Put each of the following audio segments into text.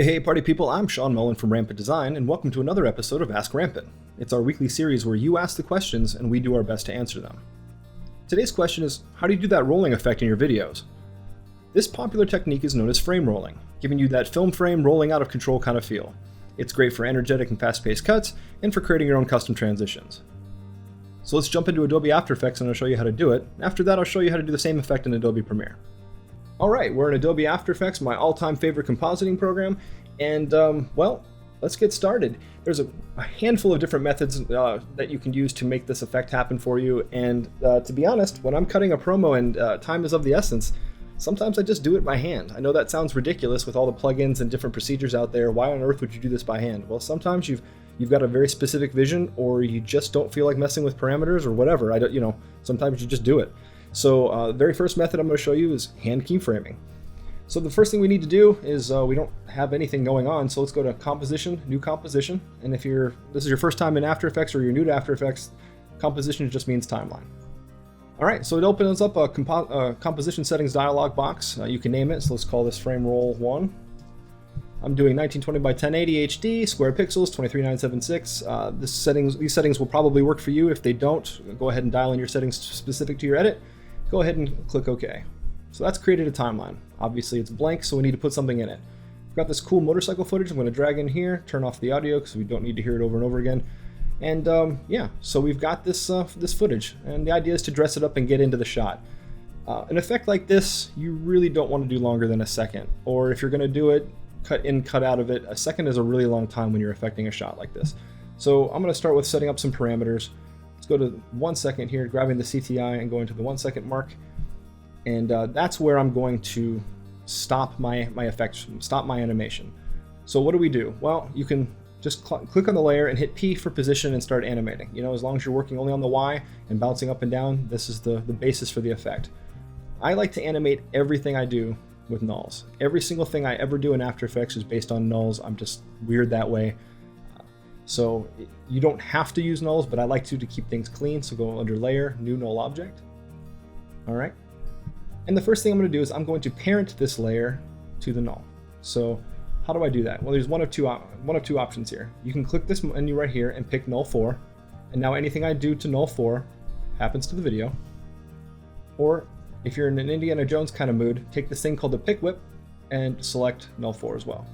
Hey party people, I'm Sean Mullen from Rampant Design, and welcome to another episode of Ask Rampant. It's our weekly series where you ask the questions and we do our best to answer them. Today's question is, how do you do that rolling effect in your videos? This popular technique is known as frame rolling, giving you that film frame rolling out of control kind of feel. It's great for energetic and fast-paced cuts, and for creating your own custom transitions. So let's jump into Adobe After Effects and I'll show you how to do it. After that, I'll show you how to do the same effect in Adobe Premiere. Alright, we're in Adobe After Effects, my all-time favorite compositing program, and well, let's get started. There's a handful of different methods that you can use to make this effect happen for you, and to be honest, when I'm cutting a promo and time is of the essence, sometimes I just do it by hand. I know that sounds ridiculous with all the plugins and different procedures out there. Why on earth would you do this by hand? Well, sometimes you've got a very specific vision, or you just don't feel like messing with parameters or whatever. Sometimes you just do it. So the very first method I'm going to show you is hand keyframing. So the first thing we need to do is we don't have anything going on, so let's go to Composition, New Composition, and if this is your first time in After Effects or you're new to After Effects, composition just means timeline. Alright, so it opens up a composition settings dialog box. You can name it, so let's call this frame roll 1. I'm doing 1920 by 1080 HD, square pixels, 23976. These settings will probably work for you. If they don't, go ahead and dial in your settings specific to your edit. Go ahead and click OK. So that's created a timeline. Obviously it's blank, so we need to put something in it. We've got this cool motorcycle footage. I'm going to drag in here, turn off the audio because we don't need to hear it over and over again. And yeah, so we've got this footage, and the idea is to dress it up and get into the shot. An effect like this, you really don't want to do longer than a second, or if you're going to do it, cut in, cut out of it. A second is a really long time when you're affecting a shot like this. So I'm going to start with setting up some parameters. Let's go to 1 second here, grabbing the CTI and going to the 1 second mark. And that's where I'm going to stop my effect, stop my animation. So what do we do? Well, you can just click on the layer and hit P for position and start animating. You know, as long as you're working only on the Y and bouncing up and down, this is the basis for the effect. I like to animate everything I do with nulls. Every single thing I ever do in After Effects is based on nulls. I'm just weird that way. So you don't have to use nulls, but I like to keep things clean. So go under Layer, New Null Object. All right. And the first thing I'm going to do is I'm going to parent this layer to the null. So how do I do that? Well, there's one of two options here. You can click this menu right here and pick null 4, and now anything I do to null 4 happens to the video. Or if you're in an Indiana Jones kind of mood, take this thing called the pick whip and select null 4 as well.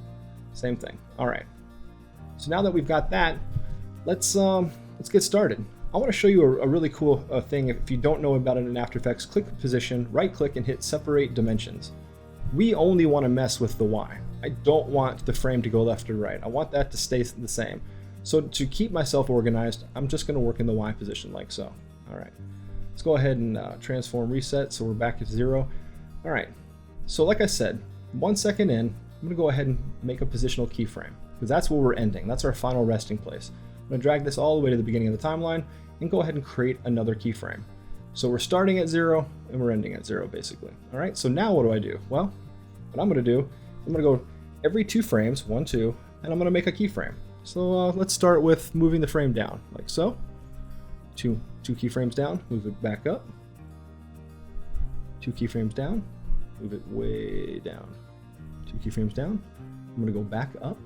Same thing. All right. So now that we've got that, let's get started. I want to show you a really cool thing. If you don't know about it in After Effects, click Position, right-click, and hit Separate Dimensions. We only want to mess with the Y. I don't want the frame to go left or right. I want that to stay the same. So to keep myself organized, I'm just going to work in the Y position like so. All right. Let's go ahead and transform reset so we're back at 0. All right. So like I said, 1 second in, I'm going to go ahead and make a positional keyframe because that's where we're ending. That's our final resting place. I'm going to drag this all the way to the beginning of the timeline and go ahead and create another keyframe. So we're starting at 0 and we're ending at 0 basically. All right. So now what do? Well, what I'm going to do, I'm going to go every 2 frames, 1, 2, and I'm going to make a keyframe. So let's start with moving the frame down like so. Two keyframes down, move it back up. 2 keyframes down, move it way down. 2 keyframes down. I'm going to go back up.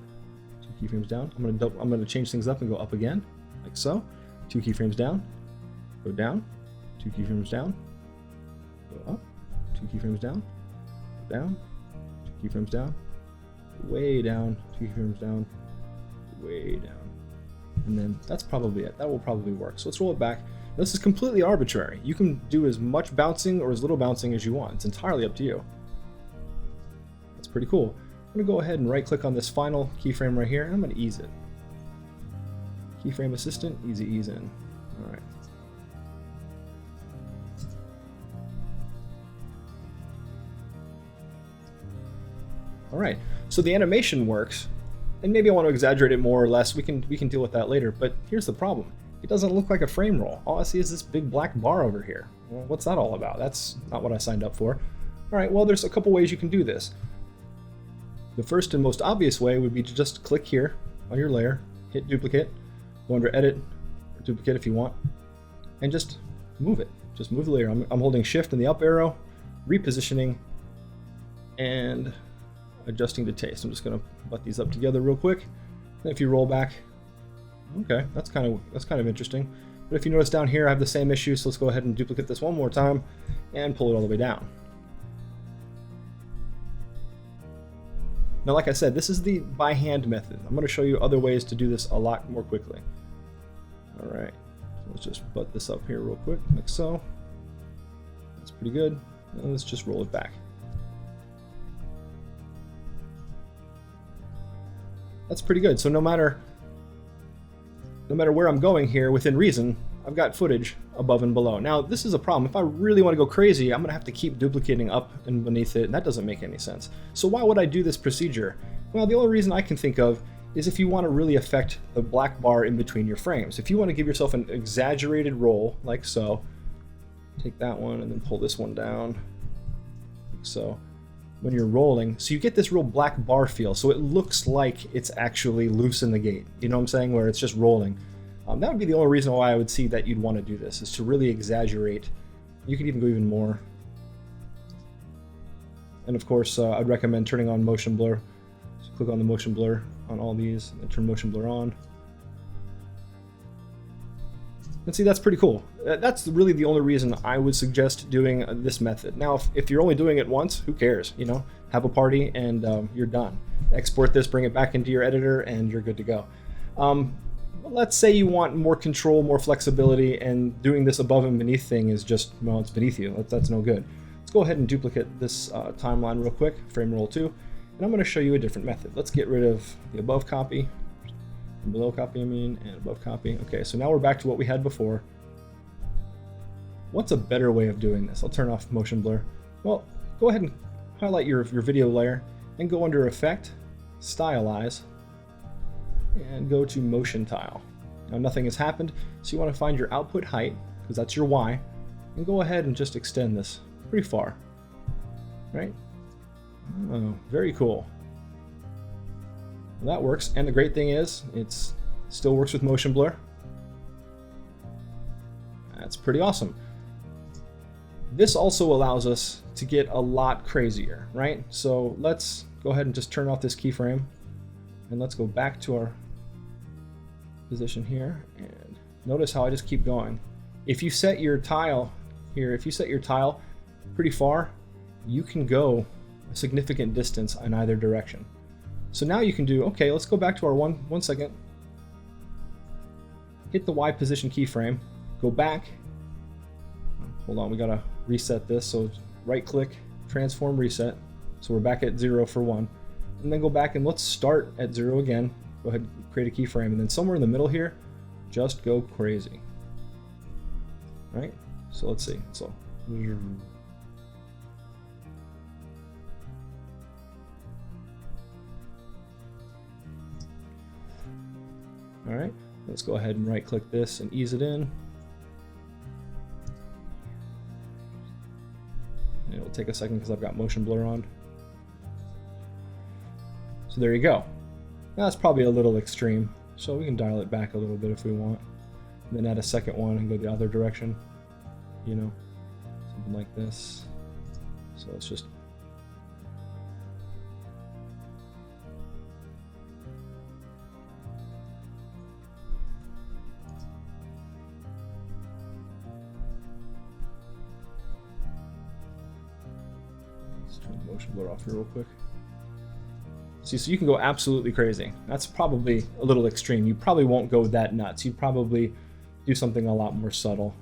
2 keyframes down. I'm going to change things up and go up again, like so. 2 keyframes down, go down. 2 keyframes down, go up. 2 keyframes down, go down. 2 keyframes down, way down. 2 keyframes down, way down. And then that's probably it. That will probably work. So let's roll it back. This is completely arbitrary. You can do as much bouncing or as little bouncing as you want. It's entirely up to you. That's pretty cool. I'm going to go ahead and right click on this final keyframe right here, and I'm going to ease it. Keyframe Assistant, easy ease in. All right. All right. So the animation works. And maybe I want to exaggerate it more or less. We can deal with that later. But here's the problem. It doesn't look like a frame roll. All I see is this big black bar over here. Well, what's that all about? That's not what I signed up for. All right, well, there's a couple ways you can do this. The first and most obvious way would be to just click here on your layer, hit duplicate, go under edit, or duplicate if you want, and just move it. Just move the layer. I'm holding shift and the up arrow, repositioning, and adjusting to taste. I'm just going to butt these up together real quick. And if you roll back, okay, that's kind of interesting. But if you notice down here, I have the same issue, so let's go ahead and duplicate this one more time and pull it all the way down. Now, like I said, this is the by hand method. I'm going to show you other ways to do this a lot more quickly. All right, so let's just butt this up here real quick, like so. That's pretty good. And let's just roll it back. That's pretty good. So no matter where I'm going here within reason, I've got footage above and below. Now, this is a problem. If I really want to go crazy, I'm going to have to keep duplicating up and beneath it, and that doesn't make any sense. So why would I do this procedure? Well, the only reason I can think of is if you want to really affect the black bar in between your frames. If you want to give yourself an exaggerated roll, like so, take that one and then pull this one down, like so. When you're rolling, so you get this real black bar feel, so it looks like it's actually loose in the gate. You know what I'm saying? Where it's just rolling. That would be the only reason why I would see that you'd want to do this, is to really exaggerate. You can even go even more. And of course, I'd recommend turning on motion blur. So click on the motion blur on all these, and turn motion blur on. And see, that's pretty cool. That's really the only reason I would suggest doing this method. Now, if you're only doing it once, who cares? You know, have a party and you're done. Export this, bring it back into your editor, and you're good to go. Let's say you want more control, more flexibility, and doing this above and beneath thing is just, well, it's beneath you. That's no good. Let's go ahead and duplicate this timeline real quick, frame roll 2, and I'm going to show you a different method. Let's get rid of the above copy. Below copy, and above copy. Okay, so now we're back to what we had before. What's a better way of doing this? I'll turn off motion blur. Well, go ahead and highlight your video layer and go under Effect, Stylize, and go to Motion Tile. Now nothing has happened, so you want to find your output height, because that's your Y, and go ahead and just extend this pretty far. Right? Oh, very cool. That works, and the great thing is it still works with motion blur. That's pretty awesome. This also allows us to get a lot crazier, right? So let's go ahead and just turn off this keyframe, and let's go back to our position here, and notice how I just keep going. If you set your tile here, if you set your tile pretty far, you can go a significant distance in either direction. So now you can do, okay, let's go back to our one second. Hit the Y position keyframe, go back. Hold on, we gotta reset this. So right click, transform reset. So we're back at 0 for 1. And then go back and let's start at 0 again. Go ahead and create a keyframe, and then somewhere in the middle here, just go crazy. Right? So let's see. So all right, let's go ahead and right click this and ease it in. And it'll take a second because I've got motion blur on. So there you go. Now that's probably a little extreme, so we can dial it back a little bit if we want. And then add a second one and go the other direction. You know, something like this. So let's just turn the motion blur off here real quick. See, so you can go absolutely crazy. That's probably a little extreme. You probably won't go that nuts. You'd probably do something a lot more subtle.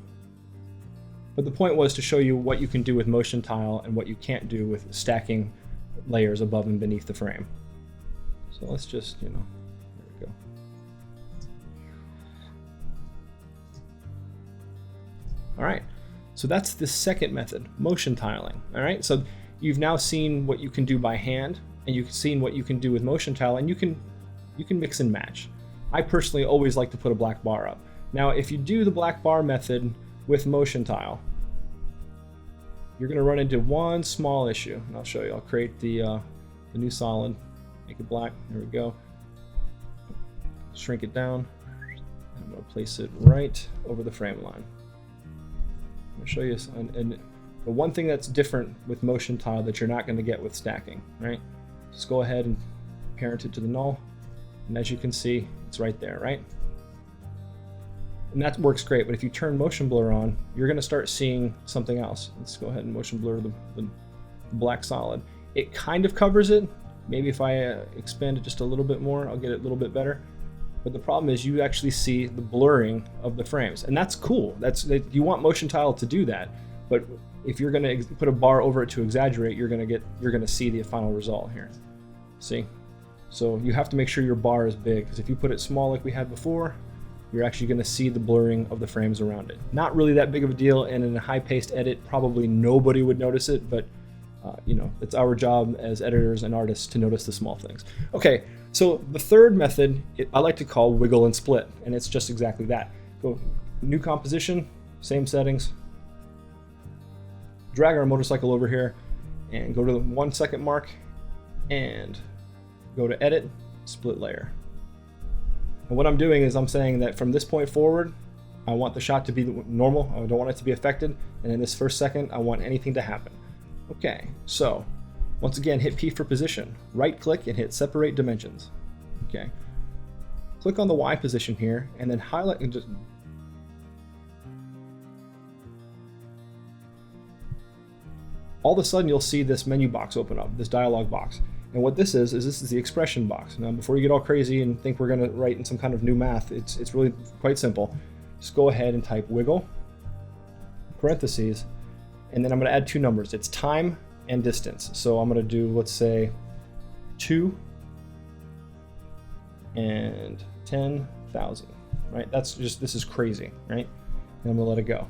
But the point was to show you what you can do with motion tile and what you can't do with stacking layers above and beneath the frame. So let's just, you know, there we go. All right, so that's the second method, motion tiling. All right, so you've now seen what you can do by hand, and you've seen what you can do with motion tile, and you can mix and match. I personally always like to put a black bar up. Now, if you do the black bar method with motion tile, you're going to run into one small issue, and I'll show you. I'll create the new solid, make it black. There we go. Shrink it down. And I'm going to place it right over the frame line. I'll show you, and the one thing that's different with motion tile that you're not going to get with stacking, right? Just go ahead and parent it to the null. And as you can see, it's right there, right? And that works great, but if you turn motion blur on, you're gonna start seeing something else. Let's go ahead and motion blur the black solid. It kind of covers it. Maybe if I expand it just a little bit more, I'll get it a little bit better. But the problem is you actually see the blurring of the frames, and that's cool. You want motion tile to do that, but if you're gonna put a bar over it to exaggerate, you're gonna see the final result here. See? So you have to make sure your bar is big, because if you put it small like we had before, you're actually going to see the blurring of the frames around it. Not really that big of a deal, and in a high-paced edit, probably nobody would notice it, but you know, it's our job as editors and artists to notice the small things. Okay, so the third method I like to call wiggle and split, and it's just exactly that. Go new composition, same settings, drag our motorcycle over here, and go to the 1 second mark, and go to edit, split layer. And what I'm doing is I'm saying that from this point forward, I want the shot to be normal. I don't want it to be affected. And in this first second, I want anything to happen. Okay, so once again, hit P for position. Right click and hit separate dimensions. Okay. Click on the Y position here and then highlight and just all of a sudden you'll see this menu box open up, this dialog box. And what this is the expression box. Now, before you get all crazy and think we're gonna write in some kind of new math, it's really quite simple. Just go ahead and type wiggle, parentheses, and then I'm gonna add two numbers. It's time and distance. So I'm gonna do, let's say, 2 and 10,000, right? That's just, this is crazy, right? And I'm gonna let it go.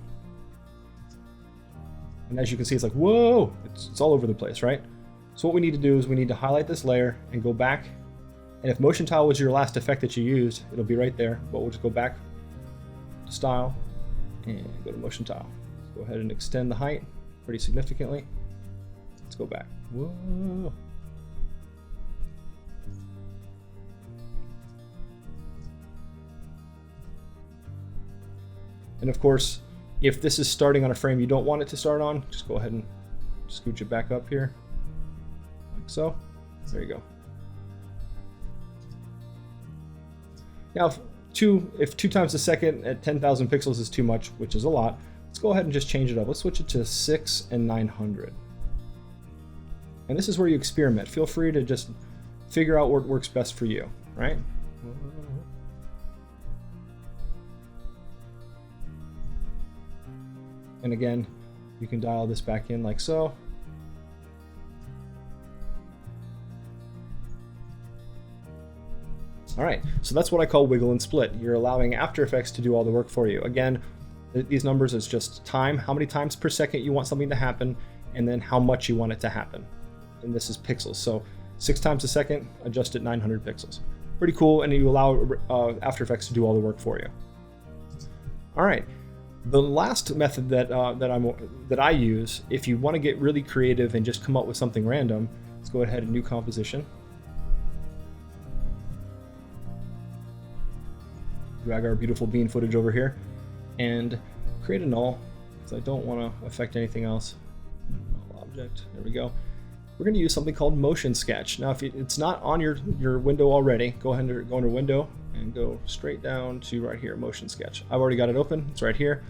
And as you can see, it's like, whoa, it's all over the place, right? So what we need to do is we need to highlight this layer and go back. And if motion tile was your last effect that you used, it'll be right there, but we'll just go back to style and go to motion tile. Go ahead and extend the height pretty significantly. Let's go back. Whoa. And of course, if this is starting on a frame you don't want it to start on, just go ahead and scooch it back up here. So, there you go. Now, if 2 times a second at 10,000 pixels is too much, which is a lot, let's go ahead and just change it up. Let's switch it to 6 and 900. And this is where you experiment. Feel free to just figure out what works best for you, right? And again, you can dial this back in like so. All right, so that's what I call wiggle and split. You're allowing After Effects to do all the work for you. Again, these numbers is just time, how many times per second you want something to happen, and then how much you want it to happen. And this is pixels, so 6 times a second, adjust at 900 pixels. Pretty cool, and you allow After Effects to do all the work for you. All right, the last method that I use, if you want to get really creative and just come up with something random, let's go ahead and new composition. Drag our beautiful bean footage over here and create a null because I don't want to affect anything else. Null object, there we go. We're going to use something called motion sketch. Now if it's not on your window already, go ahead and go under window and go straight down to right here, motion sketch. I've already got it open, it's right here.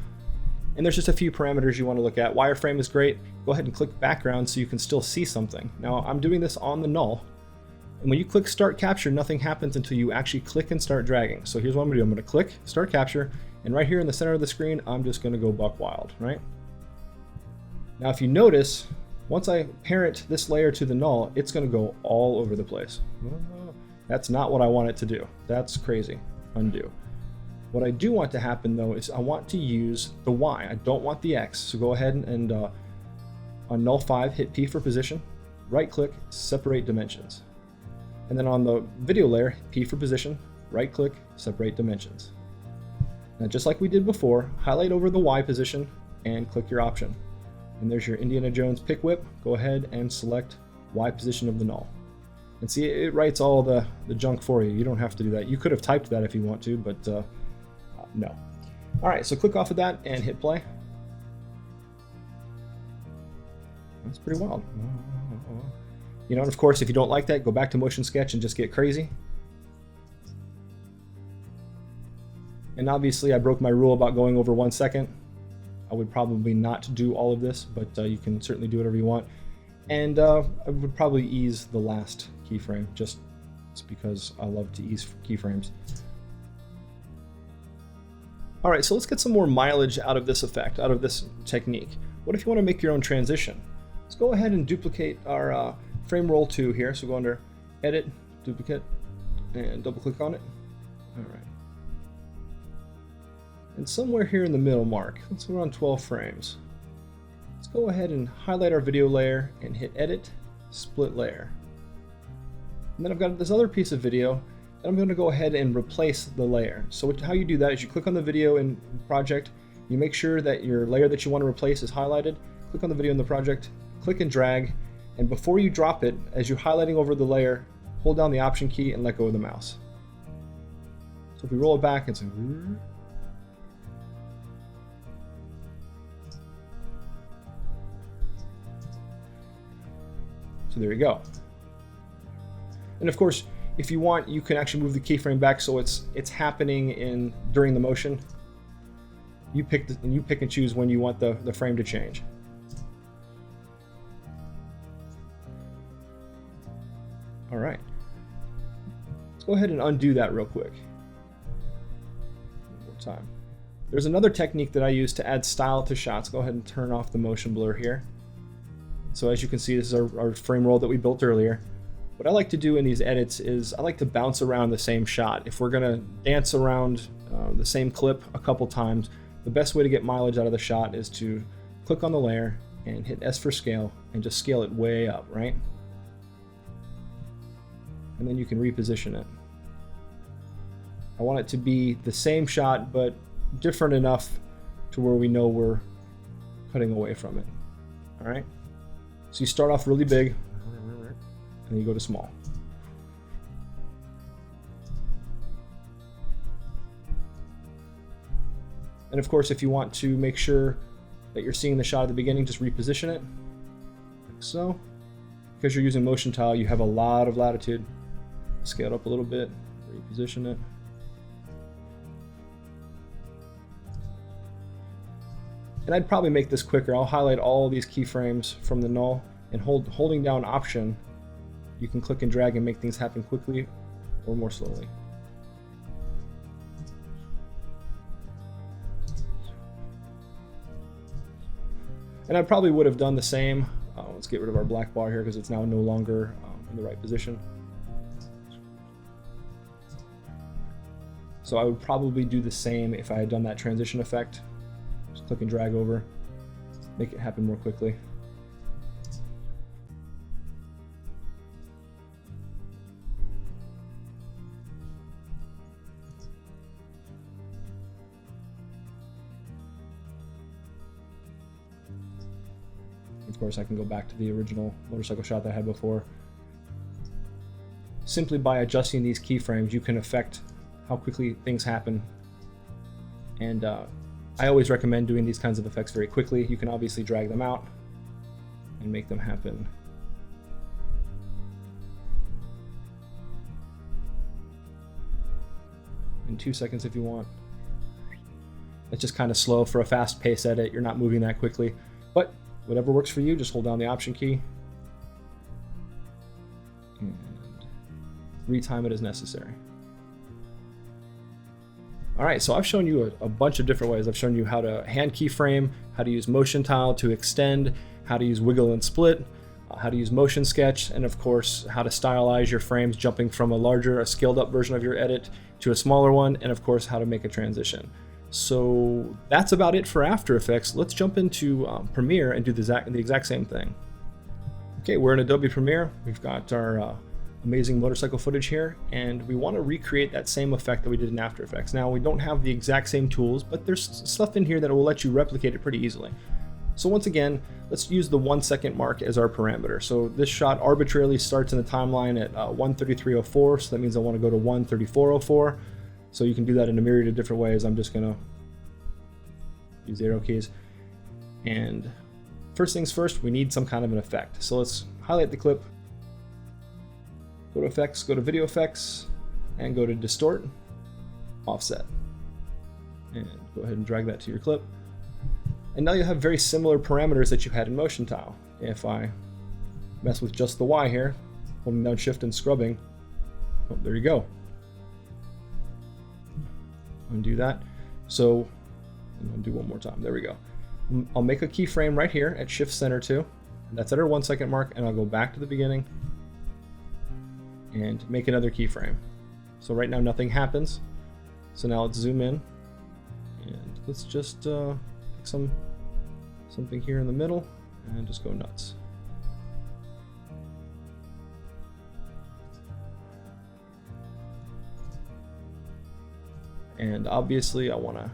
And there's just a few parameters you want to look at. Wireframe is great. Go ahead and click background so you can still see something. Now I'm doing this on the null. And when you click Start Capture, nothing happens until you actually click and start dragging. So here's what I'm going to do. I'm going to click Start Capture, and right here in the center of the screen, I'm just going to go buck wild, right? Now if you notice, once I parent this layer to the null, it's going to go all over the place. That's not what I want it to do. That's crazy. Undo. What I do want to happen though is I want to use the Y. I don't want the X. So go ahead and on null 5, hit P for position, right click, separate dimensions. And then on the video layer, P for position, right click, separate dimensions. Now just like we did before, highlight over the Y position and click your option. And there's your Indiana Jones pick whip. Go ahead and select Y position of the null. And see, it writes all the junk for you. You don't have to do that. You could have typed that if you want to, but no. All right, so click off of that and hit play. That's pretty wild. You know, and of course, if you don't like that, go back to motion sketch and just get crazy. And obviously I broke my rule about going over 1 second. I would probably not do all of this, but you can certainly do whatever you want. And I would probably ease the last keyframe, just because I love to ease keyframes. All right, so let's get some more mileage out of this effect, out of this technique. What if you want to make your own transition? Let's go ahead and duplicate our frame roll 2 here. So go under Edit, Duplicate, and double click on it. All right. And somewhere here in the middle mark, let's go on 12 frames. Let's go ahead and highlight our video layer and hit Edit, Split Layer. And then I've got this other piece of video that I'm going to go ahead and replace the layer. So how you do that is you click on the video in project, you make sure that your layer that you want to replace is highlighted, click on the video in the project, click and drag, and before you drop it, as you're highlighting over the layer, hold down the Option key and let go of the mouse. So if we roll it back, it's so there you go. And of course, if you want, you can actually move the keyframe back so it's happening during the motion. You pick and choose when you want the frame to change. All right. Let's go ahead and undo that real quick. One more time. There's another technique that I use to add style to shots. Go ahead and turn off the motion blur here. So as you can see, this is our frame roll that we built earlier. What I like to do in these edits is I like to bounce around the same shot. If we're gonna dance around the same clip a couple times, the best way to get mileage out of the shot is to click on the layer and hit S for scale and just scale it way up, right? And then you can reposition it. I want it to be the same shot, but different enough to where we know we're cutting away from it, all right? So you start off really big, and then you go to small. And of course, if you want to make sure that you're seeing the shot at the beginning, just reposition it, like so. Because you're using motion tile, you have a lot of latitude. Scale it up a little bit, reposition it. And I'd probably make this quicker. I'll highlight all these keyframes from the null, and holding down Option, you can click and drag and make things happen quickly or more slowly. And I probably would have done the same. Let's get rid of our black bar here because it's now no longer in the right position. So I would probably do the same if I had done that transition effect. Just click and drag over, make it happen more quickly. Of course, I can go back to the original motorcycle shot that I had before. Simply by adjusting these keyframes, you can affect how quickly things happen. And I always recommend doing these kinds of effects very quickly. You can obviously drag them out and make them happen in 2 seconds if you want. It's just kind of slow for a fast pace edit. You're not moving that quickly, but whatever works for you, just hold down the Option key and retime it as necessary. All right, so I've shown you a bunch of different ways. I've shown you how to hand keyframe, how to use motion tile to extend, how to use wiggle and split, how to use motion sketch, and of course, how to stylize your frames, jumping from a scaled up version of your edit to a smaller one, and of course, how to make a transition. So that's about it for After Effects. Let's jump into Premiere and do the exact same thing. Okay, we're in Adobe Premiere. We've got our amazing motorcycle footage here, and we want to recreate that same effect that we did in After Effects. Now, we don't have the exact same tools, but there's stuff in here that will let you replicate it pretty easily. So once again, let's use the 1 second mark as our parameter. So this shot arbitrarily starts in the timeline at 1:33:04, so that means I want to go to 1:34:04. So you can do that in a myriad of different ways. I'm just gonna use the arrow keys. And first things first, we need some kind of an effect. So let's highlight the clip, Go to Effects, go to Video Effects, and go to Distort, Offset. And go ahead and drag that to your clip. And now you have very similar parameters that you had in Motion Tile. If I mess with just the Y here, holding down Shift and scrubbing, oh, there you go. Undo that. So I'm gonna do one more time. There we go. I'll make a keyframe right here at Shift Center 2. That's at our 1 second mark, and I'll go back to the beginning and make another keyframe. So right now nothing happens. So now let's zoom in and let's just pick something here in the middle and just go nuts. And obviously I want to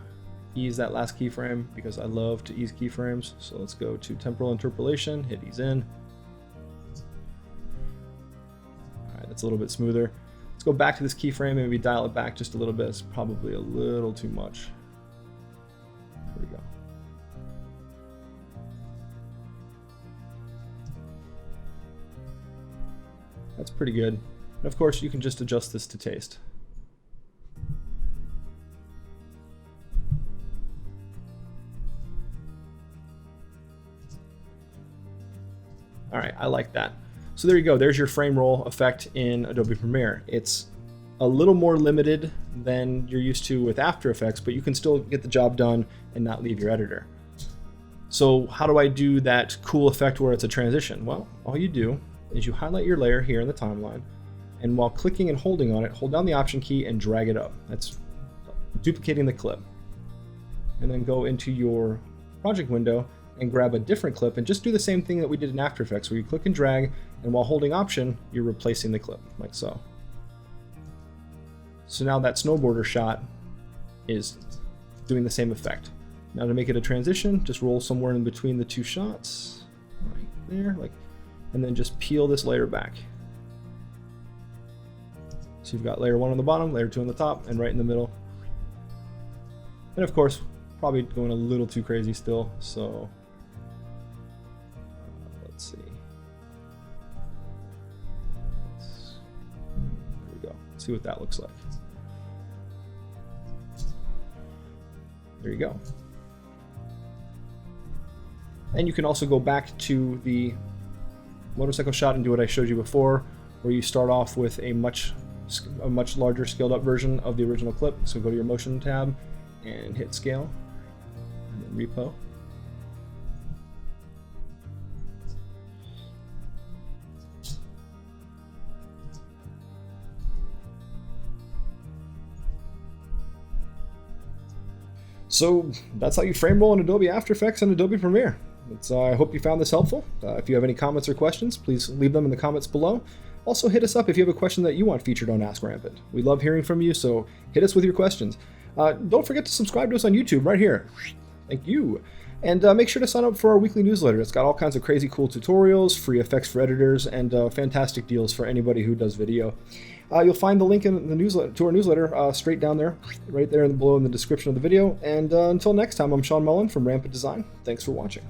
ease that last keyframe because I love to ease keyframes. So let's go to temporal interpolation, hit ease in. All right, that's a little bit smoother. Let's go back to this keyframe and maybe dial it back just a little bit. It's probably a little too much. There we go. That's pretty good. And of course, you can just adjust this to taste. All right, I like that. So there you go, there's your frame roll effect in Adobe Premiere. It's a little more limited than you're used to with After Effects, but you can still get the job done and not leave your editor. So how do I do that cool effect where it's a transition? Well, all you do is you highlight your layer here in the timeline, and while clicking and holding on it, hold down the Option key and drag it up. That's duplicating the clip. And then go into your project window and grab a different clip and just do the same thing that we did in After Effects, where you click and drag, and while holding Option, you're replacing the clip, like so. So now that snowboarder shot is doing the same effect. Now to make it a transition, just roll somewhere in between the two shots, right there, and then just peel this layer back. So you've got layer 1 on the bottom, layer 2 on the top, and right in the middle. And of course, probably going a little too crazy still, so let's see. There we go. Let's see what that looks like. There you go. And you can also go back to the motorcycle shot and do what I showed you before, where you start off with a much larger scaled up version of the original clip. So go to your Motion tab and hit Scale, and then Repo. So that's how you frame roll in Adobe After Effects and Adobe Premiere. I hope you found this helpful. If you have any comments or questions, please leave them in the comments below. Also hit us up if you have a question that you want featured on Ask Rampant. We love hearing from you, so hit us with your questions. Don't forget to subscribe to us on YouTube right here. Thank you. And make sure to sign up for our weekly newsletter. It's got all kinds of crazy cool tutorials, free effects for editors, and fantastic deals for anybody who does video. You'll find the link in the newsletter to our newsletter straight down there, right there below in the description of the video. And until next time, I'm Sean Mullen from Rampant Design. Thanks for watching.